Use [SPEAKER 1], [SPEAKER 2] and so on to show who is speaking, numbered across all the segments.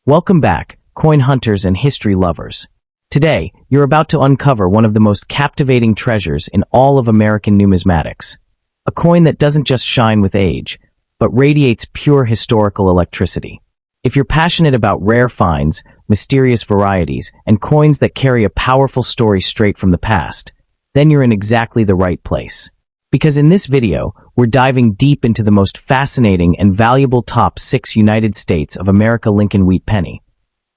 [SPEAKER 1] Welcome back, coin hunters and history lovers. Today, you're about to uncover one of the most captivating treasures in all of American numismatics. A coin that doesn't just shine with age, but radiates pure historical electricity. If you're passionate about rare finds, mysterious varieties, and coins that carry a powerful story straight from the past, then you're in exactly the right place. Because in this video, we're diving deep into the most fascinating and valuable top 6 United States of America Lincoln Wheat Penny.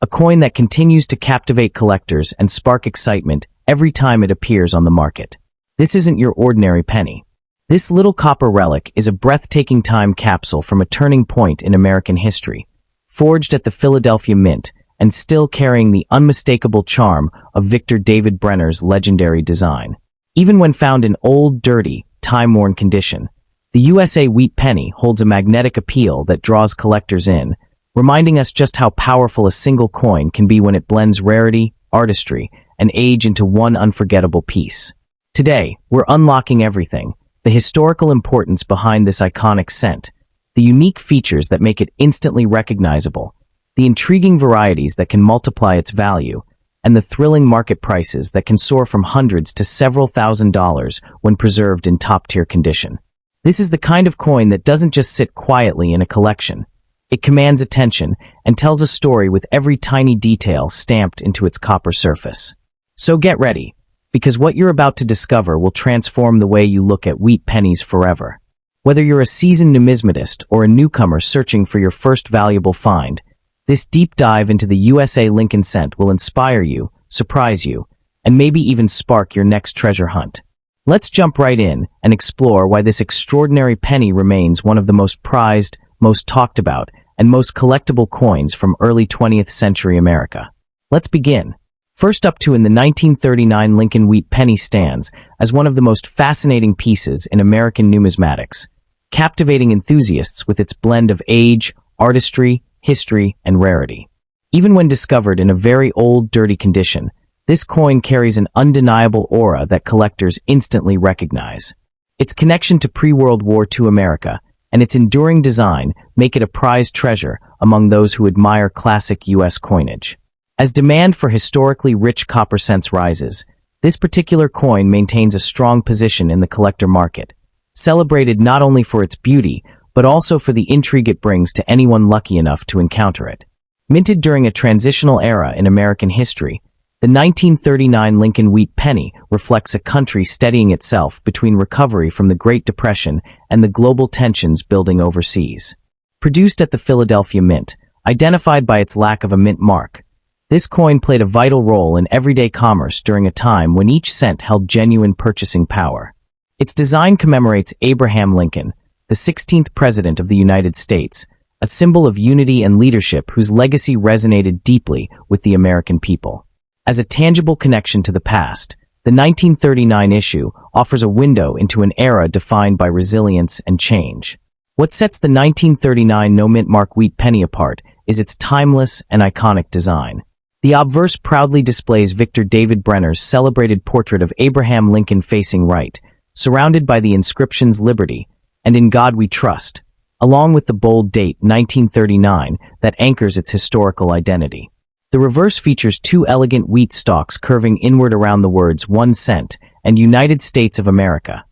[SPEAKER 1] A coin that continues to captivate collectors and spark excitement every time it appears on the market. This isn't your ordinary penny. This little copper relic is a breathtaking time capsule from a turning point in American history, forged at the Philadelphia Mint and still carrying the unmistakable charm of Victor David Brenner's legendary design. Even when found in old, dirty, time-worn condition, the USA Wheat Penny holds a magnetic appeal that draws collectors in, reminding us just how powerful a single coin can be when it blends rarity, artistry, and age into one unforgettable piece. Today, we're unlocking everything: the historical importance behind this iconic cent, the unique features that make it instantly recognizable, the intriguing varieties that can multiply its value, and the thrilling market prices that can soar from hundreds to several $1,000s when preserved in top-tier condition. This is the kind of coin that doesn't just sit quietly in a collection. It commands attention and tells a story with every tiny detail stamped into its copper surface. So get ready, because what you're about to discover will transform the way you look at wheat pennies forever. Whether you're a seasoned numismatist or a newcomer searching for your first valuable find, this deep dive into the USA Lincoln cent will inspire you, surprise you, and maybe even spark your next treasure hunt. Let's jump right in and explore why this extraordinary penny remains one of the most prized, most talked about, and most collectible coins from early 20th century America. Let's begin. First up in the 1939 Lincoln Wheat Penny stands as one of the most fascinating pieces in American numismatics, captivating enthusiasts with its blend of age, artistry, history, and rarity. Even when discovered in a very old, dirty condition, this coin carries an undeniable aura that collectors instantly recognize. Its connection to pre-World War II America and its enduring design make it a prized treasure among those who admire classic U.S. coinage. As demand for historically rich copper cents rises, this particular coin maintains a strong position in the collector market, celebrated not only for its beauty, but also for the intrigue it brings to anyone lucky enough to encounter it. Minted during a transitional era in American history, the 1939 Lincoln Wheat Penny reflects a country steadying itself between recovery from the Great Depression and the global tensions building overseas. Produced at the Philadelphia Mint, identified by its lack of a mint mark, this coin played a vital role in everyday commerce during a time when each cent held genuine purchasing power. Its design commemorates Abraham Lincoln, the 16th President of the United States, a symbol of unity and leadership whose legacy resonated deeply with the American people. As a tangible connection to the past, the 1939 issue offers a window into an era defined by resilience and change. What sets the 1939 no-mint mark wheat penny apart is its timeless and iconic design. The obverse proudly displays Victor David Brenner's celebrated portrait of Abraham Lincoln facing right, surrounded by the inscriptions "Liberty" and "In God We Trust," along with the bold date 1939 that anchors its historical identity. The reverse features 2 elegant wheat stalks curving inward around the words 1 cent and United States of America,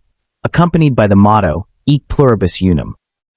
[SPEAKER 1] accompanied by the motto, "Hic pluribus unum."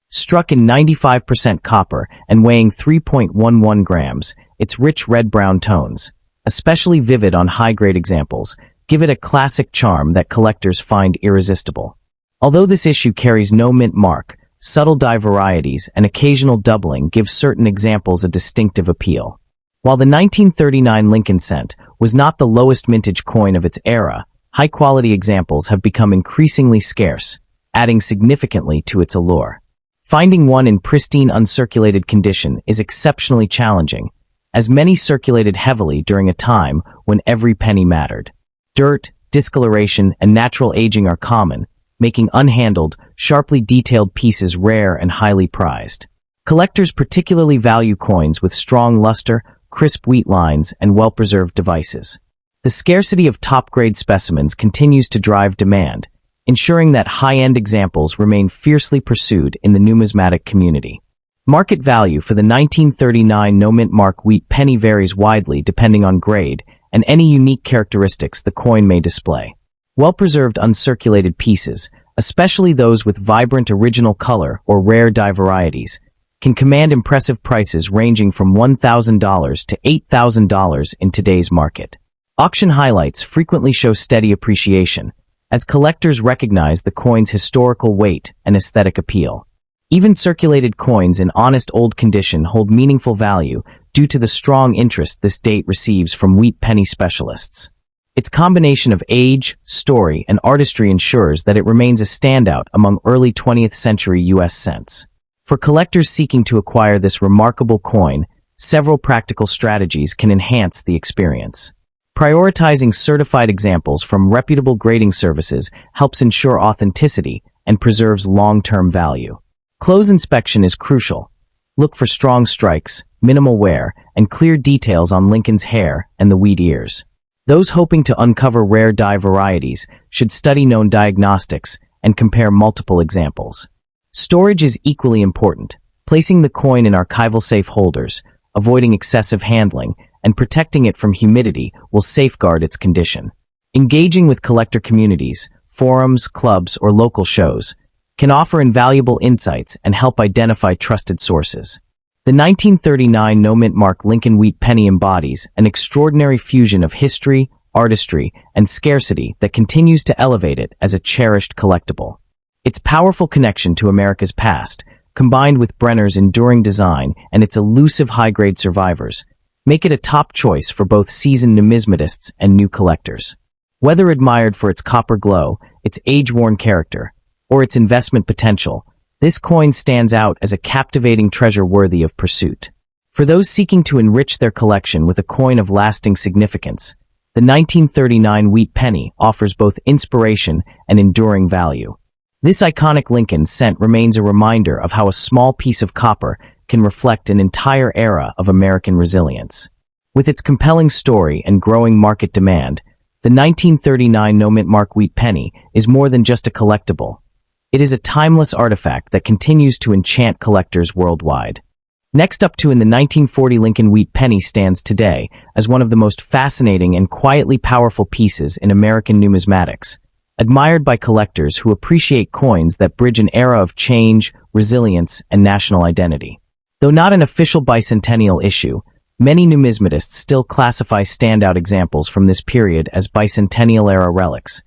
[SPEAKER 1] Struck in 95% copper and weighing 3.11 grams, its rich red-brown tones, especially vivid on high-grade examples, give it a classic charm that collectors find irresistible. Although this issue carries no mint mark, subtle dye varieties and occasional doubling give certain examples a distinctive appeal. While the 1939 Lincoln cent was not the lowest mintage coin of its era, high-quality examples have become increasingly scarce, adding significantly to its allure. Finding one in pristine uncirculated condition is exceptionally challenging, as many circulated heavily during a time when every penny mattered. Dirt, discoloration, and natural aging are common, making unhandled, sharply detailed pieces rare and highly prized. Collectors particularly value coins with strong luster, crisp wheat lines, and well-preserved devices. The scarcity of top-grade specimens continues to drive demand, ensuring that high-end examples remain fiercely pursued in the numismatic community. Market value for the 1939 no-mint mark wheat penny varies widely depending on grade and any unique characteristics the coin may display. Well-preserved uncirculated pieces, especially those with vibrant original color or rare dye varieties, can command impressive prices ranging from $1,000 to $8,000 in today's market. Auction highlights frequently show steady appreciation, as collectors recognize the coin's historical weight and aesthetic appeal. Even circulated coins in honest old condition hold meaningful value due to the strong interest this date receives from wheat penny specialists. Its combination of age, story, and artistry ensures that it remains a standout among early 20th century U.S. cents. For collectors seeking to acquire this remarkable coin, several practical strategies can enhance the experience. Prioritizing certified examples from reputable grading services helps ensure authenticity and preserves long-term value. Close inspection is crucial. Look for strong strikes, minimal wear, and clear details on Lincoln's hair and the wheat ears. Those hoping to uncover rare dye varieties should study known diagnostics and compare multiple examples. Storage is equally important. Placing the coin in archival safe holders, avoiding excessive handling, and protecting it from humidity will safeguard its condition. Engaging with collector communities, forums, clubs, or local shows can offer invaluable insights and help identify trusted sources. The 1939 no-mint mark Lincoln wheat penny embodies an extraordinary fusion of history, artistry, and scarcity that continues to elevate it as a cherished collectible. Its powerful connection to America's past, combined with Brenner's enduring design and its elusive high-grade survivors, make it a top choice for both seasoned numismatists and new collectors. Whether admired for its copper glow, its age-worn character, or its investment potential, this coin stands out as a captivating treasure worthy of pursuit. For those seeking to enrich their collection with a coin of lasting significance, the 1939 wheat penny offers both inspiration and enduring value. This iconic Lincoln cent remains a reminder of how a small piece of copper can reflect an entire era of American resilience. With its compelling story and growing market demand, the 1939 no-mint mark wheat penny is more than just a collectible. It is a timeless artifact that continues to enchant collectors worldwide. Next up in the 1940 Lincoln wheat penny stands today as one of the most fascinating and quietly powerful pieces in American numismatics, admired by collectors who appreciate coins that bridge an era of change, resilience, and national identity. Though not an official bicentennial issue, many numismatists still classify standout examples from this period as bicentennial-era relics,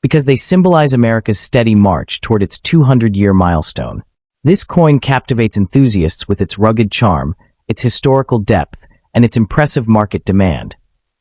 [SPEAKER 1] because they symbolize America's steady march toward its 200-year milestone. This coin captivates enthusiasts with its rugged charm, its historical depth, and its impressive market demand,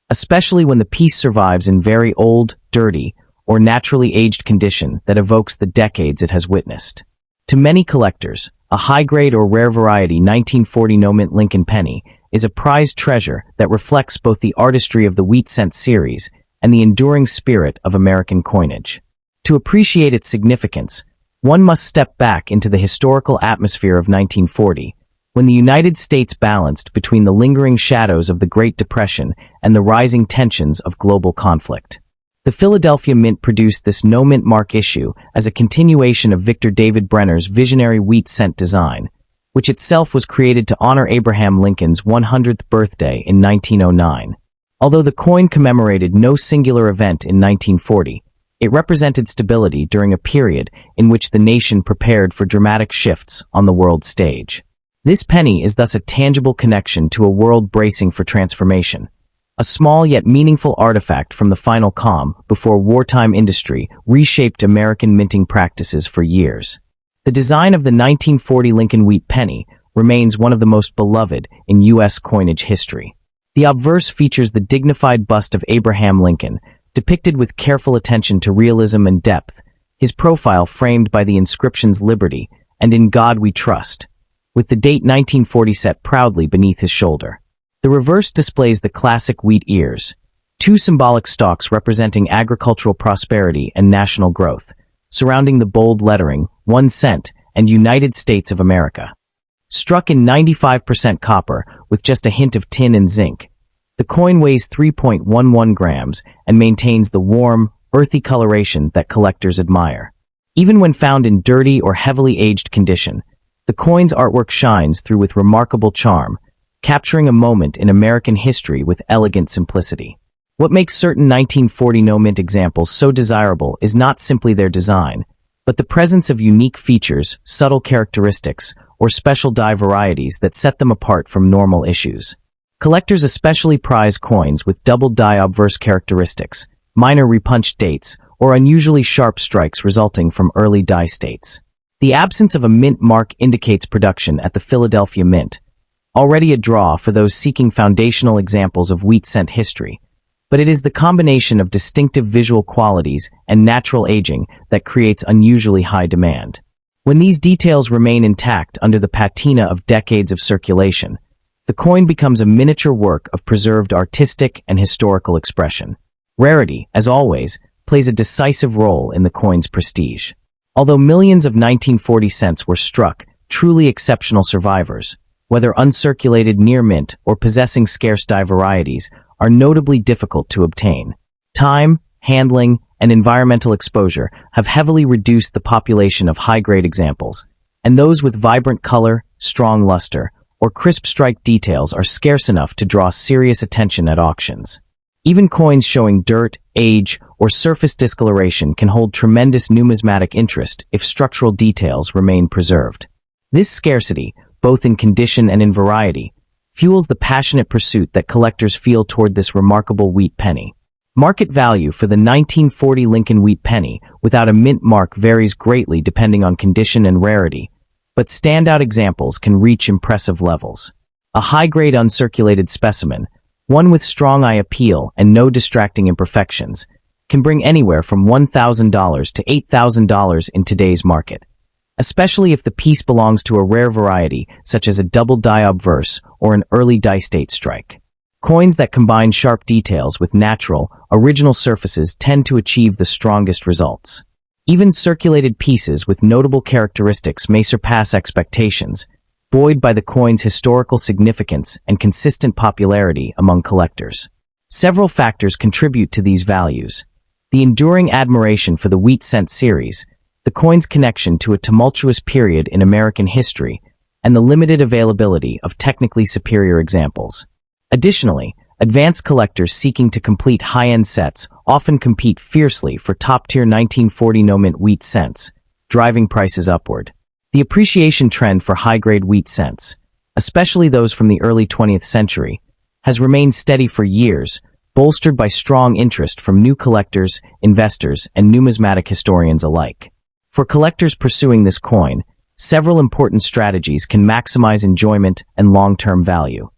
[SPEAKER 1] especially when the piece survives in very old, dirty, or naturally aged condition that evokes the decades it has witnessed. To many collectors, a high-grade or rare variety 1940 no-mint Lincoln penny is a prized treasure that reflects both the artistry of the wheat cent series and the enduring spirit of American coinage. To appreciate its significance, one must step back into the historical atmosphere of 1940, when the United States balanced between the lingering shadows of the Great Depression and the rising tensions of global conflict. The Philadelphia Mint produced this no-mint mark issue as a continuation of Victor David Brenner's visionary wheat cent design, which itself was created to honor Abraham Lincoln's 100th birthday in 1909. Although the coin commemorated no singular event in 1940, it represented stability during a period in which the nation prepared for dramatic shifts on the world stage. This penny is thus a tangible connection to a world bracing for transformation, a small yet meaningful artifact from the final calm before wartime industry reshaped American minting practices for years. The design of the 1940 Lincoln wheat penny remains one of the most beloved in U.S. coinage history. The obverse features the dignified bust of Abraham Lincoln, depicted with careful attention to realism and depth, his profile framed by the inscriptions Liberty and In God We Trust, with the date 1940 set proudly beneath his shoulder. The reverse displays the classic wheat ears, two symbolic stalks representing agricultural prosperity and national growth, surrounding the bold lettering, 1 cent and United States of America. Struck in 95% copper with just a hint of tin and zinc, the coin weighs 3.11 grams and maintains the warm, earthy coloration that collectors admire. Even when found in dirty or heavily aged condition, The coin's artwork shines through with remarkable charm, capturing a moment in American history with elegant simplicity. What makes certain 1940 no-mint examples so desirable is not simply their design, but the presence of unique features, subtle characteristics, or special die varieties that set them apart from normal issues. Collectors especially prize coins with double die obverse characteristics, minor repunched dates, or unusually sharp strikes resulting from early die states. The absence of a mint mark indicates production at the Philadelphia Mint, already a draw for those seeking foundational examples of wheat cent history. But it is the combination of distinctive visual qualities and natural aging that creates unusually high demand. When these details remain intact under the patina of decades of circulation, the coin becomes a miniature work of preserved artistic and historical expression. Rarity, as always, plays a decisive role in the coin's prestige. Although millions of 1940 cents were struck, truly exceptional survivors, whether uncirculated near mint or possessing scarce die varieties, are notably difficult to obtain. Time, handling, and environmental exposure have heavily reduced the population of high-grade examples, and those with vibrant color, strong luster, or crisp strike details are scarce enough to draw serious attention at auctions. Even coins showing dirt, age, or surface discoloration can hold tremendous numismatic interest if structural details remain preserved. This scarcity, both in condition and in variety, fuels the passionate pursuit that collectors feel toward this remarkable wheat penny. Market value for the 1940 Lincoln wheat penny without a mint mark varies greatly depending on condition and rarity, but standout examples can reach impressive levels. A high-grade uncirculated specimen, one with strong eye appeal and no distracting imperfections, can bring anywhere from $1,000 to $8,000 in today's market, especially if the piece belongs to a rare variety such as a double die obverse or an early die state strike. Coins that combine sharp details with natural, original surfaces tend to achieve the strongest results. Even circulated pieces with notable characteristics may surpass expectations, buoyed by the coin's historical significance and consistent popularity among collectors. Several factors contribute to these values: the enduring admiration for the wheat cent series, the coin's connection to a tumultuous period in American history, and the limited availability of technically superior examples. Additionally, advanced collectors seeking to complete high-end sets often compete fiercely for top-tier 1940 no-mint wheat cents, driving prices upward. The appreciation trend for high-grade wheat cents, especially those from the early 20th century, has remained steady for years, bolstered by strong interest from new collectors, investors, and numismatic historians alike. For collectors pursuing this coin, several important strategies can maximize enjoyment and long-term value.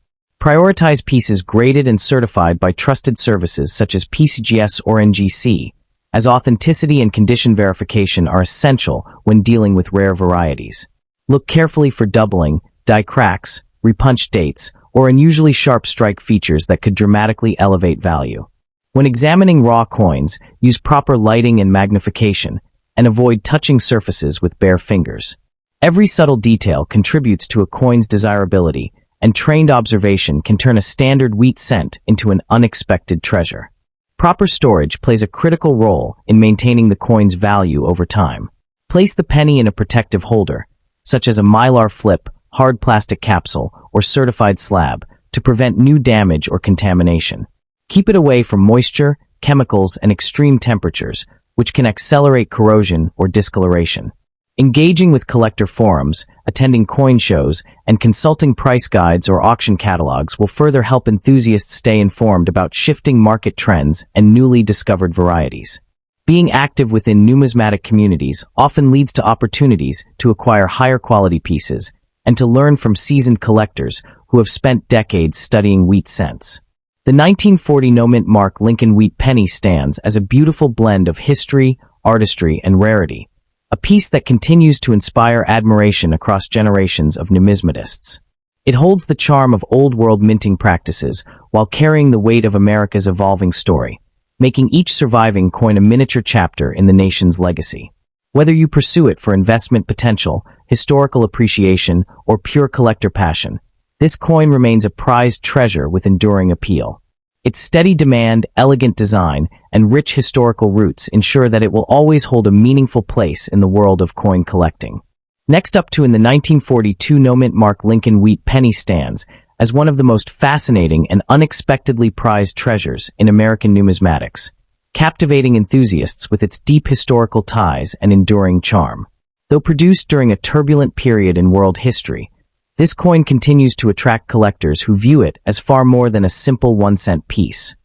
[SPEAKER 1] Prioritize pieces graded and certified by trusted services such as PCGS or NGC, as authenticity and condition verification are essential when dealing with rare varieties. Look carefully for doubling, die cracks, repunched dates, or unusually sharp strike features that could dramatically elevate value. When examining raw coins, use proper lighting and magnification, and avoid touching surfaces with bare fingers. Every subtle detail contributes to a coin's desirability, and trained observation can turn a standard wheat cent into an unexpected treasure. Proper storage plays a critical role in maintaining the coin's value over time. Place the penny in a protective holder, such as a mylar flip, hard plastic capsule, or certified slab, to prevent new damage or contamination. Keep it away from moisture, chemicals, and extreme temperatures, which can accelerate corrosion or discoloration. Engaging with collector forums, attending coin shows, and consulting price guides or auction catalogs will further help enthusiasts stay informed about shifting market trends and newly discovered varieties. Being active within numismatic communities often leads to opportunities to acquire higher quality pieces and to learn from seasoned collectors who have spent decades studying wheat cents. The 1940 no-mint mark Lincoln wheat penny stands as a beautiful blend of history, artistry, and rarity, a piece that continues to inspire admiration across generations of numismatists. It holds the charm of old-world minting practices while carrying the weight of America's evolving story, making each surviving coin a miniature chapter in the nation's legacy. Whether you pursue it for investment potential, historical appreciation, or pure collector passion, this coin remains a prized treasure with enduring appeal. Its steady demand, elegant design, and rich historical roots ensure that it will always hold a meaningful place in the world of coin collecting. Next up in the 1942 no-mint mark Lincoln wheat penny stands as one of the most fascinating and unexpectedly prized treasures in American numismatics, captivating enthusiasts with its deep historical ties and enduring charm. Though produced during a turbulent period in world history, this coin continues to attract collectors who view it as far more than a simple 1-cent piece.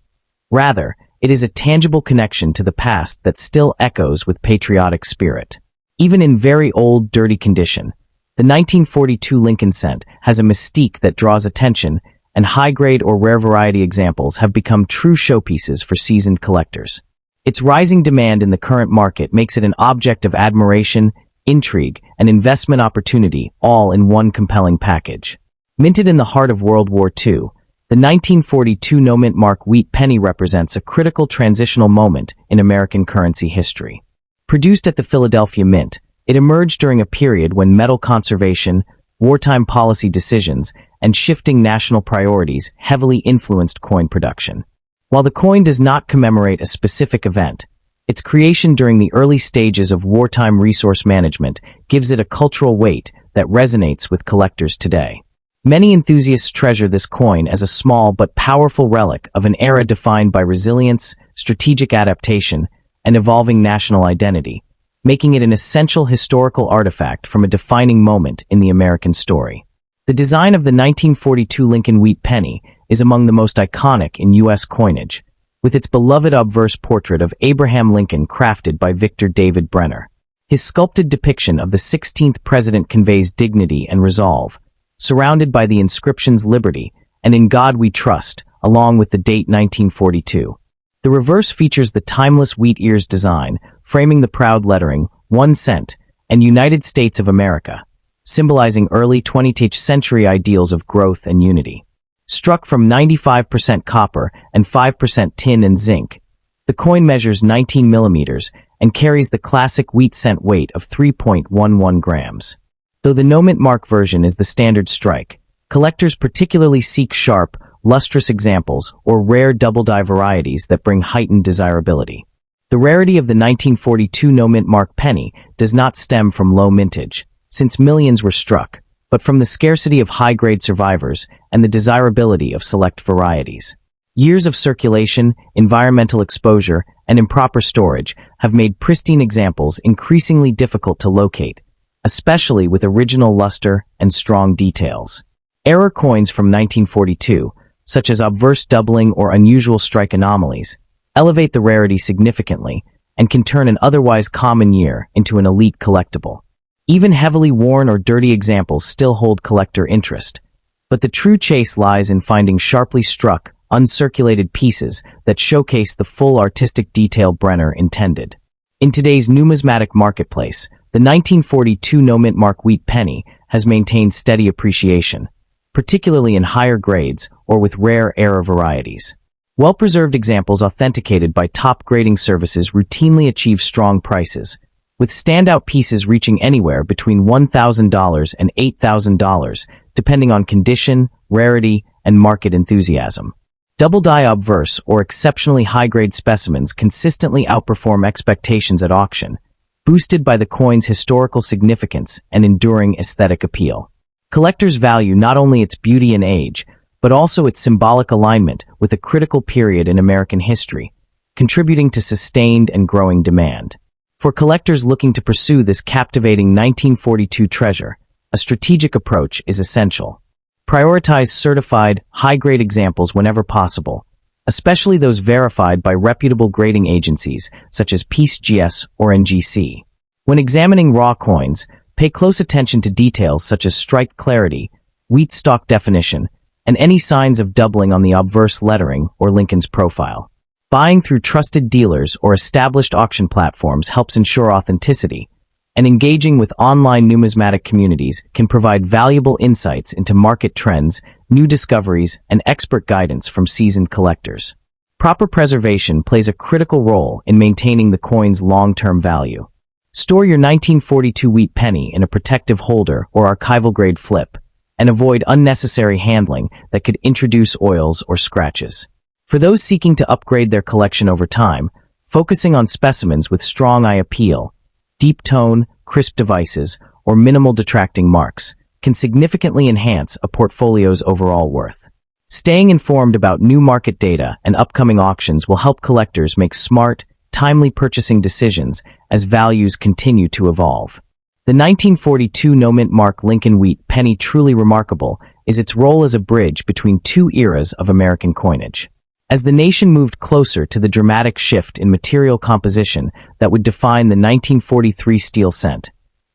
[SPEAKER 1] Rather, it is a tangible connection to the past that still echoes with patriotic spirit. Even in very old, dirty condition, the 1942 Lincoln cent has a mystique that draws attention, and high-grade or rare variety examples have become true showpieces for seasoned collectors. Its rising demand in the current market makes it an object of admiration, intrigue, and investment opportunity, all in one compelling package. Minted in the heart of World War II, the 1942 no-mint mark wheat penny represents a critical transitional moment in American currency history. Produced at the Philadelphia Mint, it emerged during a period when metal conservation, wartime policy decisions, and shifting national priorities heavily influenced coin production. While the coin does not commemorate a specific event, its creation during the early stages of wartime resource management gives it a cultural weight that resonates with collectors today. Many enthusiasts treasure this coin as a small but powerful relic of an era defined by resilience, strategic adaptation, and evolving national identity, making it an essential historical artifact from a defining moment in the American story. The design of the 1942 Lincoln wheat penny is among the most iconic in U.S. coinage, with its beloved obverse portrait of Abraham Lincoln crafted by Victor David Brenner. His sculpted depiction of the 16th president conveys dignity and resolve, surrounded by the inscriptions Liberty and In God We Trust, along with the date 1942. The reverse features the timeless wheat ears design, framing the proud lettering, 1 cent, and United States of America, symbolizing early 20th century ideals of growth and unity. Struck from 95% copper and 5% tin and zinc, the coin measures 19 millimeters and carries the classic wheat cent weight of 3.11 grams. Though the no-mint mark version is the standard strike, collectors particularly seek sharp, lustrous examples or rare double-die varieties that bring heightened desirability. The rarity of the 1942 no-mint mark penny does not stem from low mintage, since millions were struck, but from the scarcity of high-grade survivors and the desirability of select varieties. Years of circulation, environmental exposure, and improper storage have made pristine examples increasingly difficult to locate, especially with original luster and strong details. Error coins from 1942, such as obverse doubling or unusual strike anomalies, elevate the rarity significantly and can turn an otherwise common year into an elite collectible. Even heavily worn or dirty examples still hold collector interest, but the true chase lies in finding sharply struck, uncirculated pieces that showcase the full artistic detail Brenner intended. In today's numismatic marketplace, the 1942 no-mint mark wheat penny has maintained steady appreciation, particularly in higher grades or with rare error varieties. Well-preserved examples authenticated by top grading services routinely achieve strong prices, with standout pieces reaching anywhere between $1,000 and $8,000, depending on condition, rarity, and market enthusiasm. Double-die obverse or exceptionally high-grade specimens consistently outperform expectations at auction, boosted by the coin's historical significance and enduring aesthetic appeal. Collectors value not only its beauty and age, but also its symbolic alignment with a critical period in American history, contributing to sustained and growing demand. For collectors looking to pursue this captivating 1942 treasure, a strategic approach is essential. Prioritize certified, high-grade examples whenever possible, especially those verified by reputable grading agencies such as PeaceGS or NGC. When examining raw coins, pay close attention to details such as strike clarity, wheat stalk definition, and any signs of doubling on the obverse lettering or Lincoln's profile. Buying through trusted dealers or established auction platforms helps ensure authenticity, and engaging with online numismatic communities can provide valuable insights into market trends, new discoveries, and expert guidance from seasoned collectors. Proper preservation plays a critical role in maintaining the coin's long-term value. Store your 1942 wheat penny in a protective holder or archival-grade flip, and avoid unnecessary handling that could introduce oils or scratches. For those seeking to upgrade their collection over time, focusing on specimens with strong eye appeal, deep tone, crisp devices, or minimal detracting marks, can significantly enhance a portfolio's overall worth. Staying informed about new market data and upcoming auctions will help collectors make smart, timely purchasing decisions as values continue to evolve. The 1942 no-mint mark Lincoln Wheat penny, truly remarkable is its role as a bridge between two eras of American coinage. As the nation moved closer to the dramatic shift in material composition that would define the 1943 steel cent,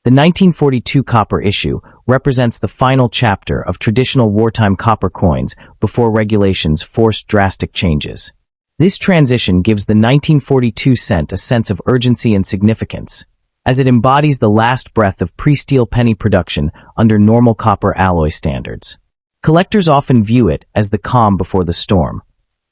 [SPEAKER 1] the 1942 copper issue represents the final chapter of traditional wartime copper coins before regulations forced drastic changes. This transition gives the 1942 cent a sense of urgency and significance, as it embodies the last breath of pre-steel penny production under normal copper alloy standards. Collectors often view it as the calm before the storm,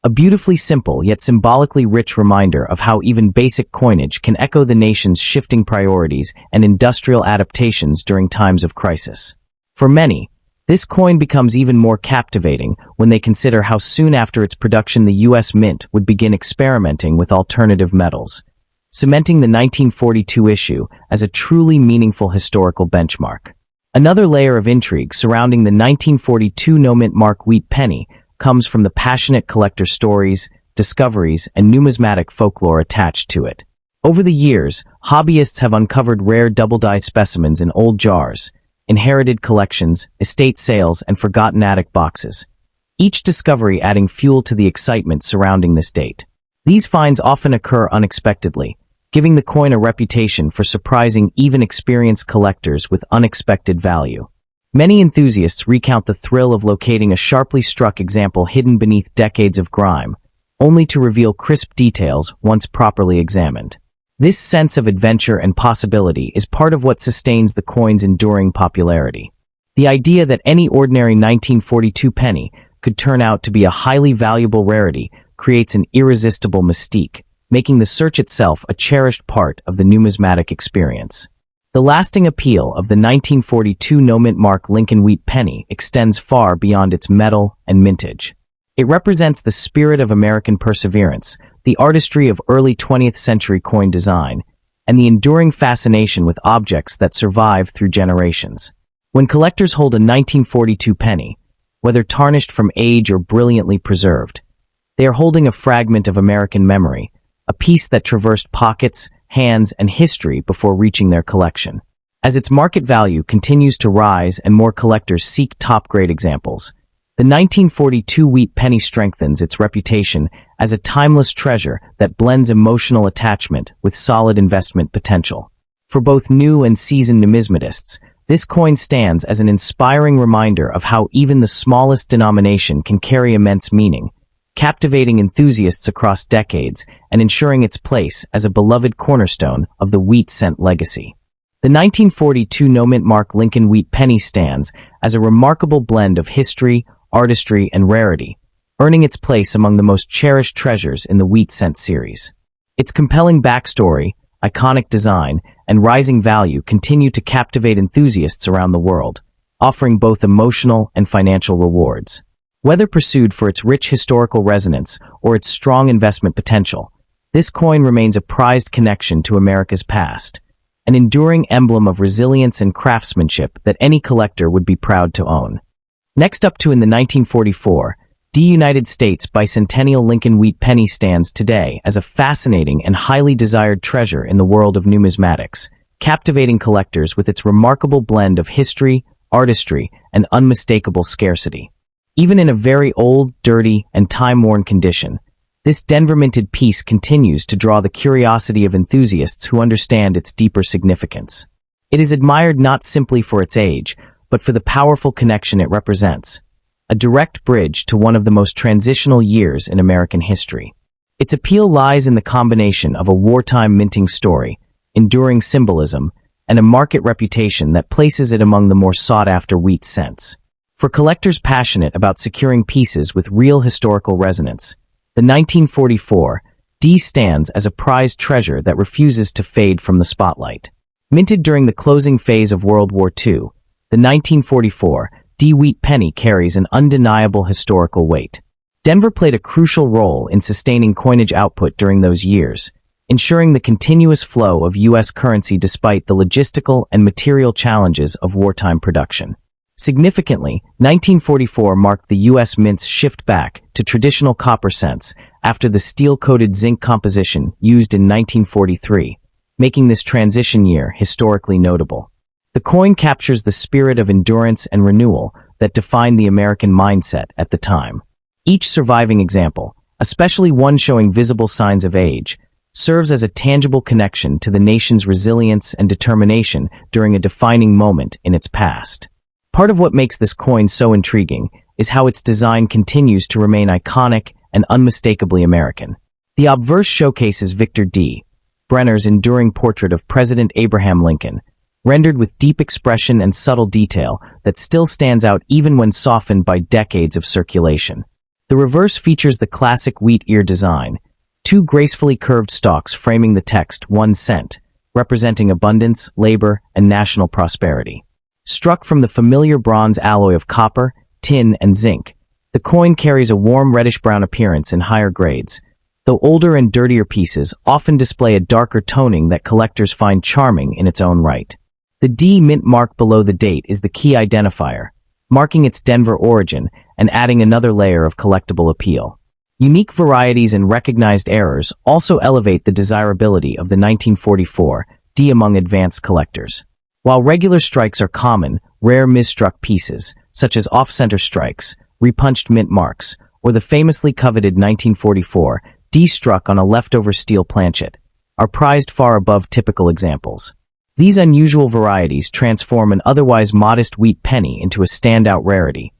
[SPEAKER 1] a beautifully simple yet symbolically rich reminder of how even basic coinage can echo the nation's shifting priorities and industrial adaptations during times of crisis. For many, this coin becomes even more captivating when they consider how soon after its production the U.S. Mint would begin experimenting with alternative metals, cementing the 1942 issue as a truly meaningful historical benchmark. Another layer of intrigue surrounding the 1942 no-mint mark Wheat penny comes from the passionate collector stories, discoveries, and numismatic folklore attached to it. Over the years, hobbyists have uncovered rare double-die specimens in old jars, inherited collections, estate sales, and forgotten attic boxes, each discovery adding fuel to the excitement surrounding this date. These finds often occur unexpectedly, giving the coin a reputation for surprising even experienced collectors with unexpected value. Many enthusiasts recount the thrill of locating a sharply struck example hidden beneath decades of grime, only to reveal crisp details once properly examined. This sense of adventure and possibility is part of what sustains the coin's enduring popularity. The idea that any ordinary 1942 penny could turn out to be a highly valuable rarity creates an irresistible mystique, making the search itself a cherished part of the numismatic experience. The lasting appeal of the 1942 no-mint mark Lincoln Wheat penny extends far beyond its metal and mintage. It represents the spirit of American perseverance, the artistry of early 20th century coin design, and the enduring fascination with objects that survive through generations. When collectors hold a 1942 penny, whether tarnished from age or brilliantly preserved, they are holding a fragment of American memory, a piece that traversed pockets, hands, and history before reaching their collection. As its market value continues to rise and more collectors seek top-grade examples, the 1942 Wheat penny strengthens its reputation as a timeless treasure that blends emotional attachment with solid investment potential. For both new and seasoned numismatists, this coin stands as an inspiring reminder of how even the smallest denomination can carry immense meaning, captivating enthusiasts across decades and ensuring its place as a beloved cornerstone of the wheat cent legacy. The 1942 no-mint mark Lincoln Wheat penny stands as a remarkable blend of history, artistry, and rarity, earning its place among the most cherished treasures in the wheat cent series. Its compelling backstory, iconic design, and rising value continue to captivate enthusiasts around the world, offering both emotional and financial rewards. Whether pursued for its rich historical resonance or its strong investment potential, this coin remains a prized connection to America's past, an enduring emblem of resilience and craftsmanship that any collector would be proud to own. Next up to in the 1944, United States bicentennial Lincoln Wheat penny stands today as a fascinating and highly desired treasure in the world of numismatics, captivating collectors with its remarkable blend of history, artistry, and unmistakable scarcity. Even in a very old, dirty, and time-worn condition, this Denver-minted piece continues to draw the curiosity of enthusiasts who understand its deeper significance. It is admired not simply for its age, but for the powerful connection it represents, a direct bridge to one of the most transitional years in American history. Its appeal lies in the combination of a wartime minting story, enduring symbolism, and a market reputation that places it among the more sought-after wheat cents. For collectors passionate about securing pieces with real historical resonance, the 1944 D stands as a prized treasure that refuses to fade from the spotlight. Minted during the closing phase of World War II, the 1944 D Wheat penny carries an undeniable historical weight. Denver played a crucial role in sustaining coinage output during those years, ensuring the continuous flow of U.S. currency despite the logistical and material challenges of wartime production. Significantly, 1944 marked the U.S. Mint's shift back to traditional copper cents after the steel-coated zinc composition used in 1943, making this transition year historically notable. The coin captures the spirit of endurance and renewal that defined the American mindset at the time. Each surviving example, especially one showing visible signs of age, serves as a tangible connection to the nation's resilience and determination during a defining moment in its past. Part of what makes this coin so intriguing is how its design continues to remain iconic and unmistakably American. The obverse showcases Victor D. Brenner's enduring portrait of President Abraham Lincoln, rendered with deep expression and subtle detail that still stands out even when softened by decades of circulation. The reverse features the classic wheat ear design, two gracefully curved stalks framing the text 1 cent, representing abundance, labor, and national prosperity. Struck from the familiar bronze alloy of copper, tin, and zinc, the coin carries a warm reddish-brown appearance in higher grades, though older and dirtier pieces often display a darker toning that collectors find charming in its own right. The D mint mark below the date is the key identifier, marking its Denver origin and adding another layer of collectible appeal. Unique varieties and recognized errors also elevate the desirability of the 1944 D among advanced collectors. While regular strikes are common, rare misstruck pieces, such as off-center strikes, repunched mint marks, or the famously coveted 1944 D struck on a leftover steel planchet, are prized far above typical examples. These unusual varieties transform an otherwise modest wheat penny into a standout rarity,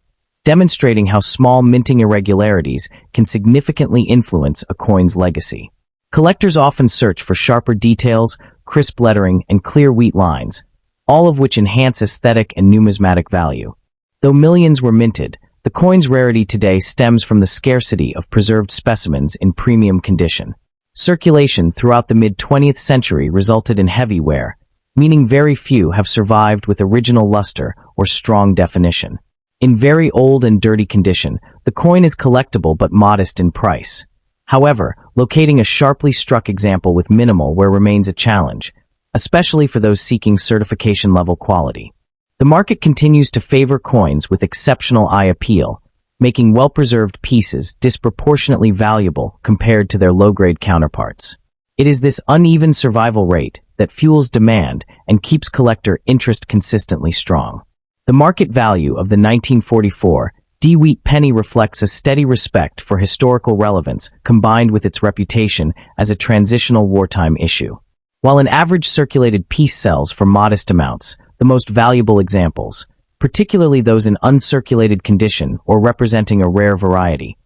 [SPEAKER 1] demonstrating how small minting irregularities can significantly influence a coin's legacy. Collectors often search for sharper details, crisp lettering, and clear wheat lines, all of which enhance aesthetic and numismatic value. Though millions were minted, the coin's rarity today stems from the scarcity of preserved specimens in premium condition. Circulation throughout the mid-20th century resulted in heavy wear, meaning very few have survived with original luster or strong definition. In very old and dirty condition, the coin is collectible but modest in price. However, locating a sharply struck example with minimal wear remains a challenge, especially for those seeking certification-level quality. The market continues to favor coins with exceptional eye appeal, making well-preserved pieces disproportionately valuable compared to their low-grade counterparts. It is this uneven survival rate that fuels demand and keeps collector interest consistently strong. The market value of the 1944 D wheat penny reflects a steady respect for historical relevance combined with its reputation as a transitional wartime issue. While an average circulated piece sells for modest amounts, the most valuable examples, particularly those in uncirculated condition or representing a rare variety,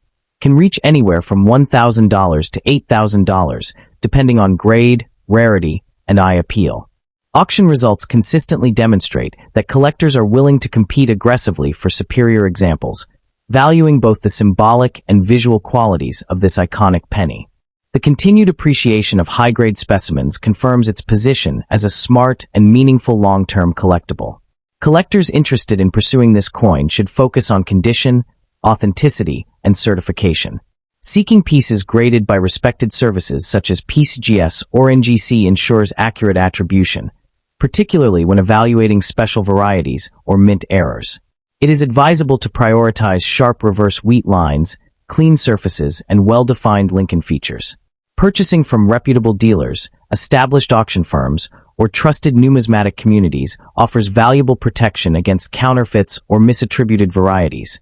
[SPEAKER 1] can reach anywhere from $1,000 to $8,000, depending on grade, rarity, and eye appeal. Auction results consistently demonstrate that collectors are willing to compete aggressively for superior examples, valuing both the symbolic and visual qualities of this iconic penny. The continued appreciation of high-grade specimens confirms its position as a smart and meaningful long-term collectible. Collectors interested in pursuing this coin should focus on condition, authenticity, and certification. Seeking pieces graded by respected services such as PCGS or NGC ensures accurate attribution, particularly when evaluating special varieties or mint errors. It is advisable to prioritize sharp reverse wheat lines, clean surfaces, and well-defined Lincoln features. Purchasing from reputable dealers, established auction firms, or trusted numismatic communities offers valuable protection against counterfeits or misattributed varieties,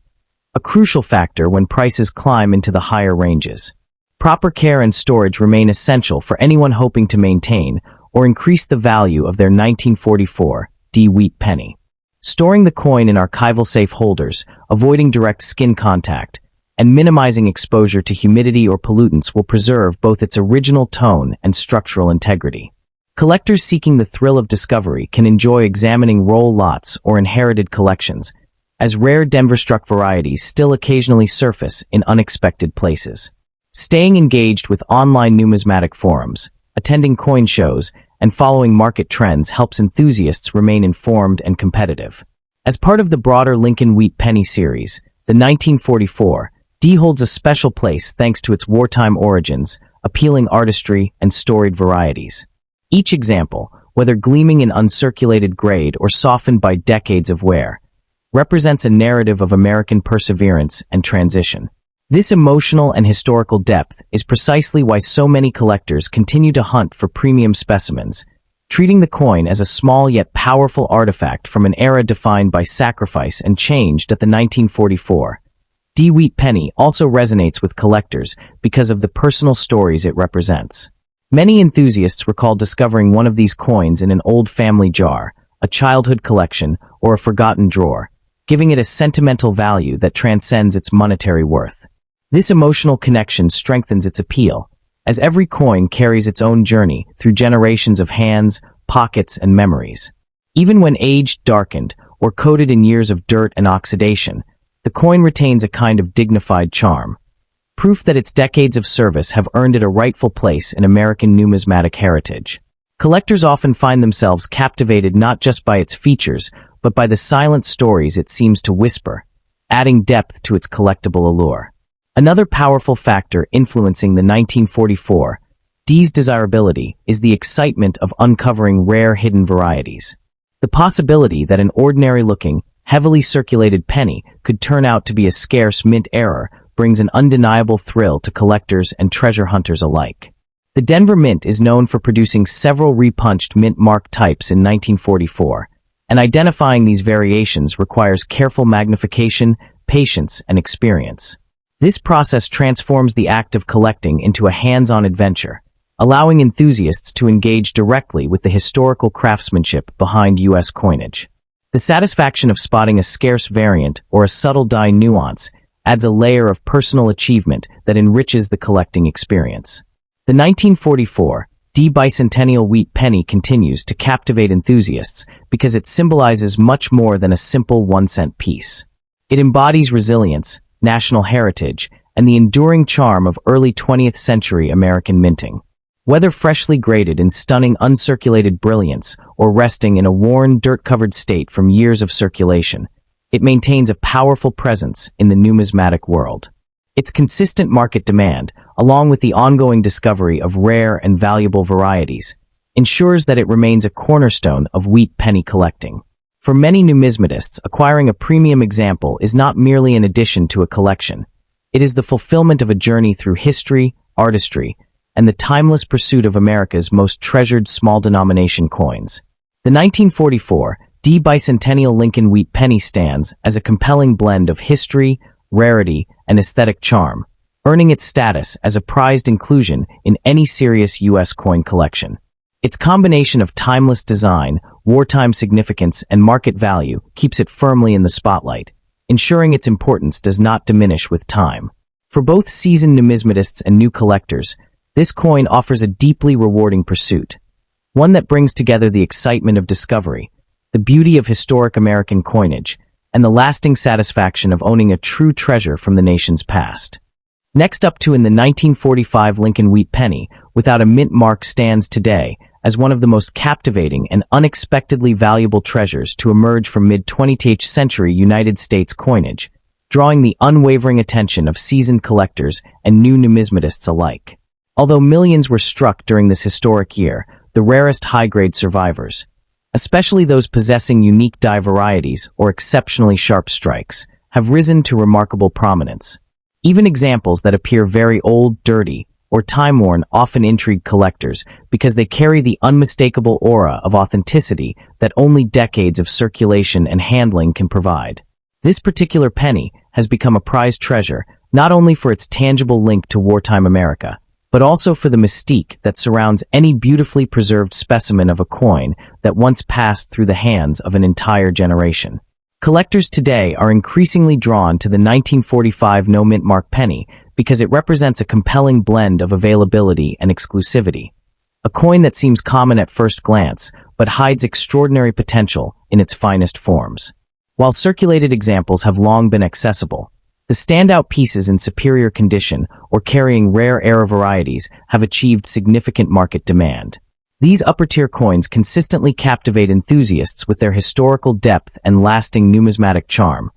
[SPEAKER 1] a crucial factor when prices climb into the higher ranges. Proper care and storage remain essential for anyone hoping to maintain or increase the value of their 1944 D wheat penny. Storing the coin in archival safe holders, avoiding direct skin contact, and minimizing exposure to humidity or pollutants will preserve both its original tone and structural integrity. Collectors seeking the thrill of discovery can enjoy examining roll lots or inherited collections, as rare Denver-struck varieties still occasionally surface in unexpected places. Staying engaged with online numismatic forums, attending coin shows, and following market trends helps enthusiasts remain informed and competitive. As part of the broader Lincoln Wheat Penny series, the 1944 D holds a special place thanks to its wartime origins, appealing artistry, and storied varieties. Each example, whether gleaming in uncirculated grade or softened by decades of wear, represents a narrative of American perseverance and transition. This emotional and historical depth is precisely why so many collectors continue to hunt for premium specimens, treating the coin as a small yet powerful artifact from an era defined by sacrifice and changed at the 1944. Wheat penny also resonates with collectors because of the personal stories it represents. Many enthusiasts recall discovering one of these coins in an old family jar, a childhood collection, or a forgotten drawer, giving it a sentimental value that transcends its monetary worth. This emotional connection strengthens its appeal, as every coin carries its own journey through generations of hands, pockets, and memories. Even when aged, darkened, or coated in years of dirt and oxidation, the coin retains a kind of dignified charm, proof that its decades of service have earned it a rightful place in American numismatic heritage. Collectors often find themselves captivated not just by its features, but by the silent stories it seems to whisper, adding depth to its collectible allure. Another powerful factor influencing the 1944 D's desirability is the excitement of uncovering rare hidden varieties. The possibility that an ordinary-looking, heavily circulated penny could turn out to be a scarce mint error brings an undeniable thrill to collectors and treasure hunters alike. The Denver Mint is known for producing several repunched mint mark types in 1944, and identifying these variations requires careful magnification, patience, and experience. This process transforms the act of collecting into a hands-on adventure, allowing enthusiasts to engage directly with the historical craftsmanship behind U.S. coinage. The satisfaction of spotting a scarce variant or a subtle die nuance adds a layer of personal achievement that enriches the collecting experience. The 1944 D bicentennial wheat penny continues to captivate enthusiasts because it symbolizes much more than a simple 1-cent piece. It embodies resilience, national heritage, and the enduring charm of early 20th century American minting. Whether freshly graded in stunning uncirculated brilliance or resting in a worn, dirt-covered state from years of circulation, it maintains a powerful presence in the numismatic world. Its consistent market demand, along with the ongoing discovery of rare and valuable varieties, ensures that it remains a cornerstone of wheat penny collecting. For many numismatists, acquiring a premium example is not merely an addition to a collection. It is the fulfillment of a journey through history, artistry, and the timeless pursuit of America's most treasured small-denomination coins. The 1944 D bicentennial Lincoln wheat penny stands as a compelling blend of history, rarity, and aesthetic charm, earning its status as a prized inclusion in any serious U.S. coin collection. Its combination of timeless design, wartime significance, and market value keeps it firmly in the spotlight, ensuring its importance does not diminish with time. For both seasoned numismatists and new collectors, this coin offers a deeply rewarding pursuit, one that brings together the excitement of discovery, the beauty of historic American coinage, and the lasting satisfaction of owning a true treasure from the nation's past. Next up in the 1945 Lincoln wheat penny, without a mint mark, stands today as one of the most captivating and unexpectedly valuable treasures to emerge from mid-20th century United States coinage, drawing the unwavering attention of seasoned collectors and new numismatists alike. Although millions were struck during this historic year, the rarest high-grade survivors, especially those possessing unique die varieties or exceptionally sharp strikes, have risen to remarkable prominence. Even examples that appear very old, dirty, or time-worn often intrigue collectors because they carry the unmistakable aura of authenticity that only decades of circulation and handling can provide. This particular penny has become a prized treasure not only for its tangible link to wartime America, but also for the mystique that surrounds any beautifully preserved specimen of a coin that once passed through the hands of an entire generation. Collectors today are increasingly drawn to the 1945 no-mint mark penny because it represents a compelling blend of availability and exclusivity. A coin that seems common at first glance, but hides extraordinary potential in its finest forms. While circulated examples have long been accessible, the standout pieces in superior condition or carrying rare era varieties have achieved significant market demand. These upper-tier coins consistently captivate enthusiasts with their historical depth and lasting numismatic charm,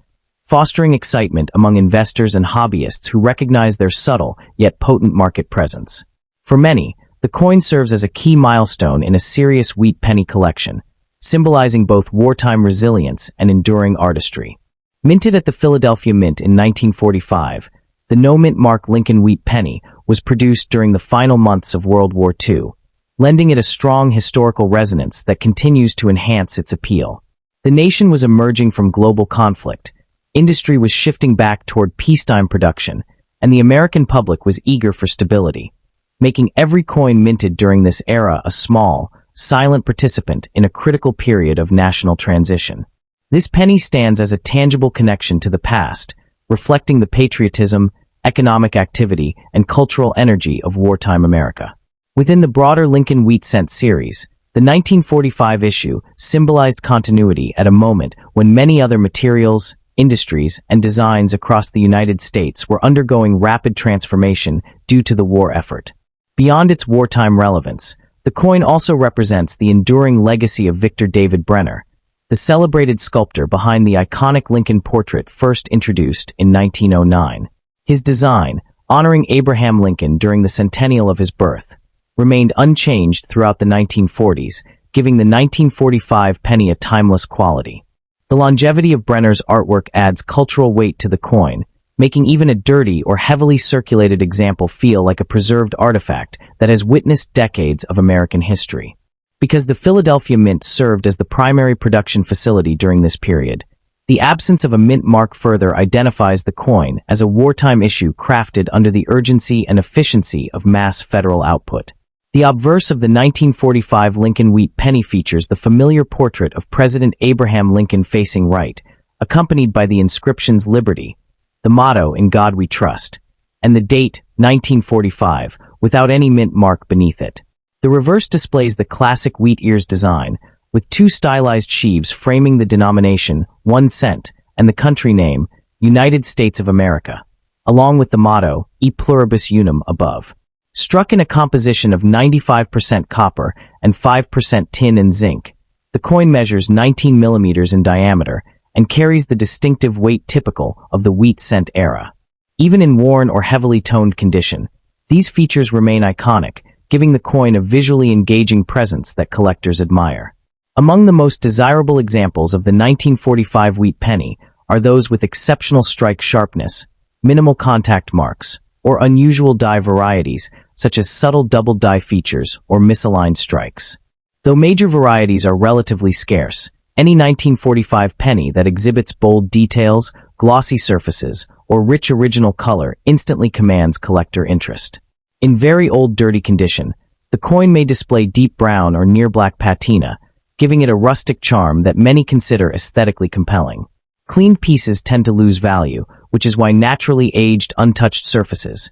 [SPEAKER 1] fostering excitement among investors and hobbyists who recognize their subtle yet potent market presence. For many, the coin serves as a key milestone in a serious wheat penny collection, symbolizing both wartime resilience and enduring artistry. Minted at the Philadelphia Mint in 1945, the no-mint mark Lincoln Wheat Penny was produced during the final months of World War II, lending it a strong historical resonance that continues to enhance its appeal. The nation was emerging from global conflict, industry was shifting back toward peacetime production, and the American public was eager for stability, making every coin minted during this era a small, silent participant in a critical period of national transition. This penny stands as a tangible connection to the past, reflecting the patriotism, economic activity, and cultural energy of wartime America. Within the broader Lincoln Wheat Cent series, the 1945 issue symbolized continuity at a moment when many other materials, industries, and designs across the United States were undergoing rapid transformation due to the war effort. Beyond its wartime relevance, the coin also represents the enduring legacy of Victor David Brenner, the celebrated sculptor behind the iconic Lincoln portrait first introduced in 1909. His design, honoring Abraham Lincoln during the centennial of his birth, remained unchanged throughout the 1940s, giving the 1945 penny a timeless quality. The longevity of Brenner's artwork adds cultural weight to the coin, making even a dirty or heavily circulated example feel like a preserved artifact that has witnessed decades of American history. Because the Philadelphia Mint served as the primary production facility during this period, the absence of a mint mark further identifies the coin as a wartime issue crafted under the urgency and efficiency of mass federal output. The obverse of the 1945 Lincoln Wheat Penny features the familiar portrait of President Abraham Lincoln facing right, accompanied by the inscriptions Liberty, the motto In God We Trust, and the date 1945 without any mint mark beneath it. The reverse displays the classic wheat ears design, with two stylized sheaves framing the denomination 1 cent and the country name United States of America, along with the motto E Pluribus Unum above. Struck in a composition of 95% copper and 5% tin and zinc, the coin measures 19 millimeters in diameter and carries the distinctive weight typical of the wheat cent era. Even in worn or heavily toned condition, these features remain iconic, giving the coin a visually engaging presence that collectors admire. Among the most desirable examples of the 1945 wheat penny are those with exceptional strike sharpness, minimal contact marks, or unusual die varieties such as subtle double die features or misaligned strikes. Though major varieties are relatively scarce, any 1945 penny that exhibits bold details, glossy surfaces, or rich original color instantly commands collector interest. In very old dirty condition, the coin may display deep brown or near black patina, giving it a rustic charm that many consider aesthetically compelling. Clean pieces tend to lose value, which is why naturally aged, untouched surfaces,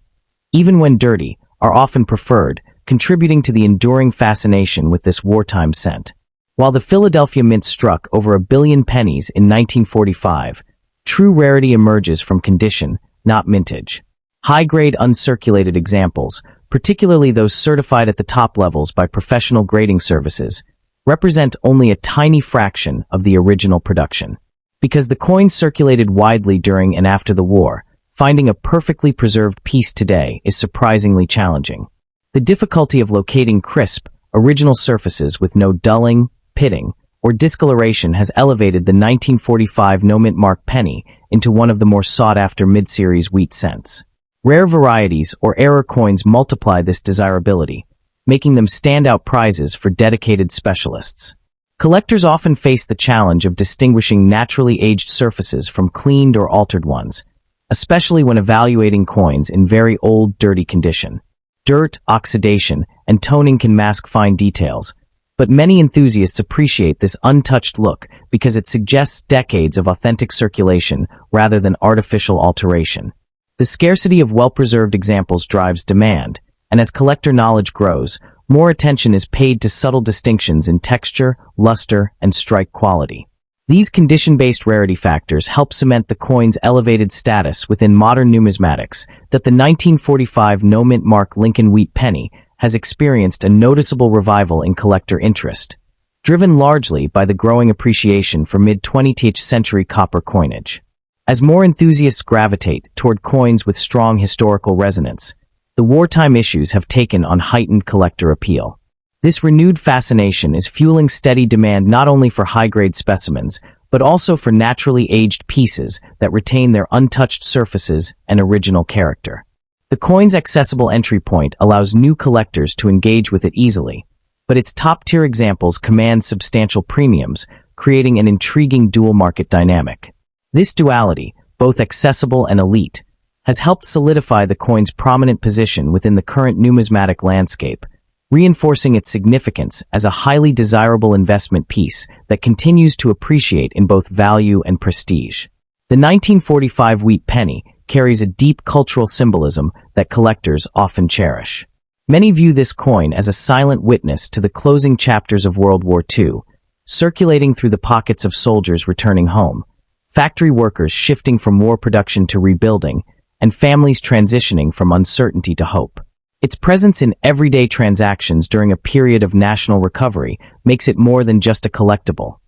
[SPEAKER 1] even when dirty, are often preferred, contributing to the enduring fascination with this wartime scent. While the Philadelphia Mint struck over 1 billion pennies in 1945, true rarity emerges from condition, not mintage. High-grade uncirculated examples, particularly those certified at the top levels by professional grading services, represent only a tiny fraction of the original production. Because the coin circulated widely during and after the war, finding a perfectly preserved piece today is surprisingly challenging. The difficulty of locating crisp, original surfaces with no dulling, pitting, or discoloration has elevated the 1945 no-mint mark penny into one of the more sought-after mid-series wheat cents. Rare varieties or error coins multiply this desirability, making them standout prizes for dedicated specialists. Collectors often face the challenge of distinguishing naturally aged surfaces from cleaned or altered ones, especially when evaluating coins in very old, dirty condition. Dirt, oxidation, and toning can mask fine details, but many enthusiasts appreciate this untouched look because it suggests decades of authentic circulation rather than artificial alteration. The scarcity of well-preserved examples drives demand, and as collector knowledge grows, more attention is paid to subtle distinctions in texture, luster, and strike quality. These condition-based rarity factors help cement the coin's elevated status within modern numismatics that the 1945 no-mint mark Lincoln Wheat Penny has experienced a noticeable revival in collector interest, driven largely by the growing appreciation for mid-20th century copper coinage. As more enthusiasts gravitate toward coins with strong historical resonance, the wartime issues have taken on heightened collector appeal. This renewed fascination is fueling steady demand not only for high-grade specimens, but also for naturally aged pieces that retain their untouched surfaces and original character. The coin's accessible entry point allows new collectors to engage with it easily, but its top-tier examples command substantial premiums, creating an intriguing dual-market dynamic. This duality, both accessible and elite, has helped solidify the coin's prominent position within the current numismatic landscape, reinforcing its significance as a highly desirable investment piece that continues to appreciate in both value and prestige. The 1945 wheat penny carries a deep cultural symbolism that collectors often cherish. Many view this coin as a silent witness to the closing chapters of World War II, circulating through the pockets of soldiers returning home, factory workers shifting from war production to rebuilding, and families transitioning from uncertainty to hope. Its presence in everyday transactions during a period of national recovery makes it more than just a collectible.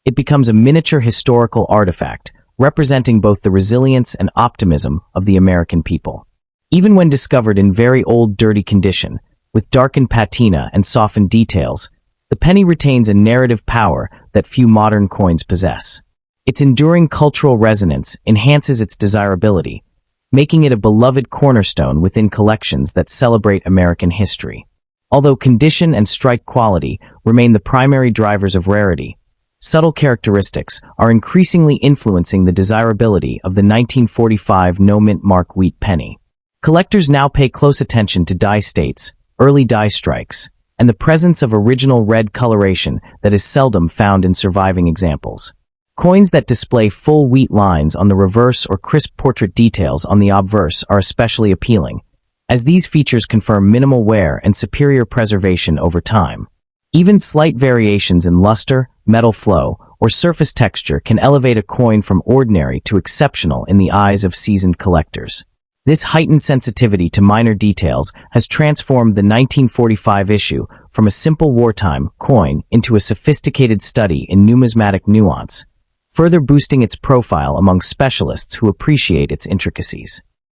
[SPEAKER 1] It becomes a miniature historical artifact, representing both the resilience and optimism of the American people. Even when discovered in very old, dirty condition, with darkened patina and softened details, the penny retains a narrative power that few modern coins possess. Its enduring cultural resonance enhances its desirability, making it a beloved cornerstone within collections that celebrate American history. Although condition and strike quality remain the primary drivers of rarity, subtle characteristics are increasingly influencing the desirability of the 1945 no-mint mark wheat penny. Collectors now pay close attention to die states, early die strikes, and the presence of original red coloration that is seldom found in surviving examples. Coins that display full wheat lines on the reverse or crisp portrait details on the obverse are especially appealing, as these features confirm minimal wear and superior preservation over time. Even slight variations in luster, metal flow, or surface texture can elevate a coin from ordinary to exceptional in the eyes of seasoned collectors. This heightened sensitivity to minor details has transformed the 1945 issue from a simple wartime coin into a sophisticated study in numismatic nuance, further boosting its profile among specialists who appreciate its intricacies.